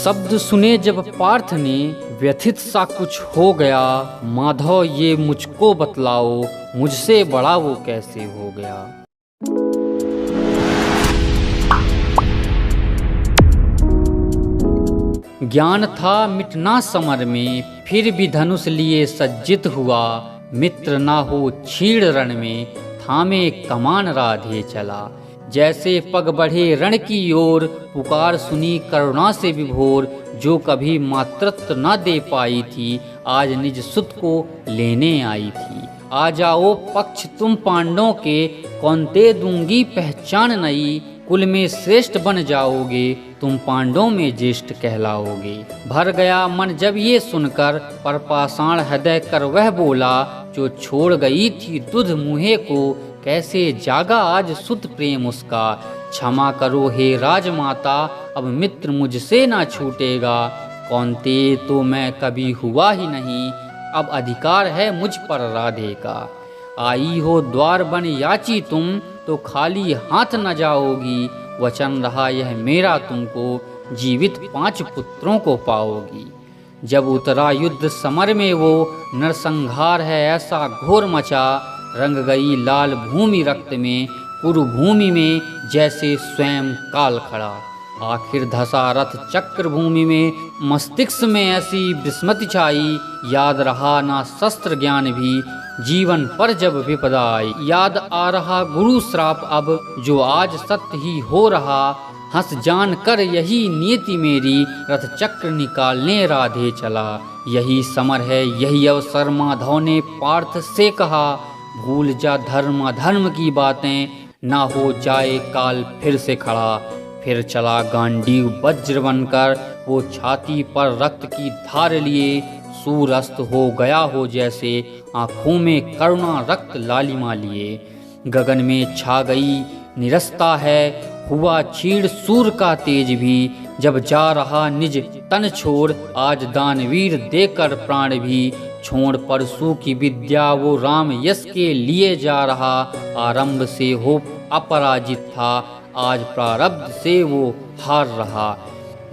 शब्द सुने जब पार्थ ने, व्यथित सा कुछ हो गया। माधव ये मुझको बतलाओ, मुझसे बड़ा वो कैसे हो गया। ज्ञान था मिटना समर में, फिर भी धनुष लिए सज्जित हुआ। मित्र ना हो छीड़ रण में, थामे कमान राधे चला। जैसे पग बढ़े रण की ओर, पुकार सुनी करुणा से विभोर। जो कभी मातृत्व न दे पाई थी, आज निज सुत को लेने आई थी। आ जाओ पक्ष तुम पांडवों के, कौनते दूंगी पहचान नई। कुल में श्रेष्ठ बन जाओगे, तुम पांडवों में ज्येष्ठ कहलाओगे। भर गया मन जब ये सुनकर, पर पाषाण हृदय कर वह बोला। जो छोड़ गई थी दुध मुहे को, कैसे जागा आज सुत प्रेम उसका। क्षमा करो हे राजमाता, अब मित्र मुझसे ना छूटेगा। कौनते तो मैं कभी हुआ ही नहीं, अब अधिकार है मुझ पर राधे का। आई हो द्वार बन याची तुम, तो खाली हाथ न जाओगी। वचन रहा यह मेरा तुमको, जीवित 5 पुत्रों को पाओगी। जब उतरा युद्ध समर में वो, नरसंहार है ऐसा घोर मचा। रंग गई लाल भूमि रक्त में, कुरुभूमि में जैसे स्वयं काल खड़ा। आखिर धसा रथ चक्र भूमि में, मस्तिष्क में ऐसी विस्मति छाई। याद रहा ना शस्त्र ज्ञान भी, जीवन पर जब विपदा आई। याद आ रहा गुरु श्राप अब, जो आज सत्य ही हो रहा। हंस जान कर यही नियति मेरी, रथ चक्र निकालने राधे चला। यही समर है यही अवसर, माधव ने पार्थ से कहा। भूल जा धर्म अधर्म की बातें, ना हो जाए काल फिर से खड़ा। फिर चला गांडीव वज्र बनकर, वो छाती पर रक्त की धार लिए। सूर्यास्त हो गया हो जैसे, आंखों में करुणा रक्त लालिमा लिए। गगन में छा गई निरस्ता है, हुआ छीड़ सूर का तेज भी। जब जा रहा निज तन छोड़, आज दानवीर देकर प्राण भी। छोड़ परशु की विद्या वो राम यश के लिए जा रहा। आरंभ से हो अपराजित था, आज प्रारब्ध से वो हार रहा।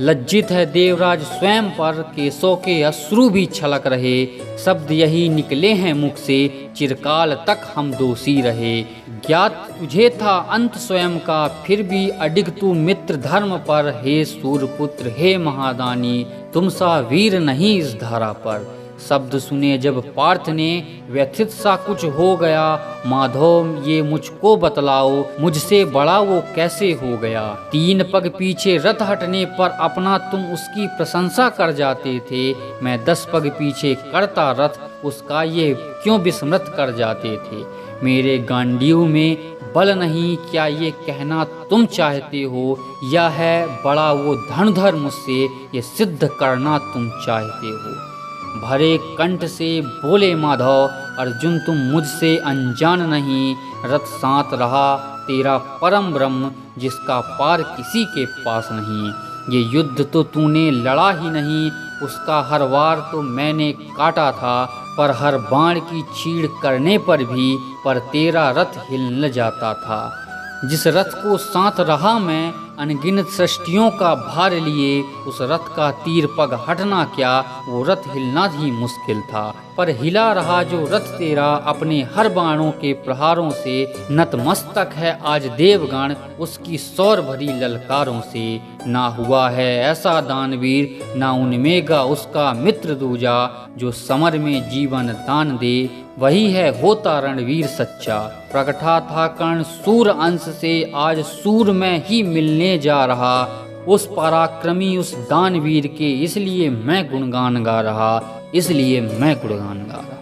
लज्जित है देवराज स्वयं पर, केसों के अश्रु भी छलक रहे। शब्द यही निकले हैं मुख से, चिरकाल तक हम दोषी रहे। ज्ञात तुझे था अंत स्वयं का, फिर भी अडिग तू मित्र धर्म पर। हे सूर्यपुत्र हे महादानी, तुम सा वीर नहीं इस धारा पर। शब्द सुने जब पार्थ ने, व्यथित सा कुछ हो गया। माधव ये मुझको बतलाओ, मुझसे बड़ा वो कैसे हो गया। 3 पग पीछे रथ हटने पर, अपना तुम उसकी प्रशंसा कर जाते थे। मैं 10 पग पीछे करता रथ, उसका ये क्यों विस्मृत कर जाते थे। मेरे गांडीव में बल नहीं, क्या ये कहना तुम चाहते हो। यह है बड़ा वो धनुधर मुझसे, ये सिद्ध करना तुम चाहते हो। भरे कंठ से बोले माधव, अर्जुन तुम मुझसे अनजान नहीं। रथ साथ रहा तेरा परम ब्रह्म, जिसका पार किसी के पास नहीं। ये युद्ध तो तूने लड़ा ही नहीं, उसका हर वार तो मैंने काटा था। पर हर बाण की चीड़ करने पर भी, पर तेरा रथ हिल न जाता था। जिस रथ को साथ रहा मैं, अनगिनत सृष्टियों का भार लिए। उस रथ का तीर पग हटना क्या, वो रथ हिलना ही मुश्किल था। पर हिला रहा जो रथ तेरा, अपने हर बाणों के प्रहारों से। नतमस्तक है आज देवगण, उसकी सौर भरी ललकारों से। ना हुआ है ऐसा दानवीर, ना उनमेगा उसका मित्र दूजा। जो समर में जीवन दान दे, वही है होता रणवीर सच्चा। प्रगटा था कर्ण सूर अंश से, आज सूर में ही मिलने जा रहा। उस पराक्रमी उस दानवीर के, इसलिए मैं गुणगान गा रहा। इसलिए मैं गुणगान गा रहा।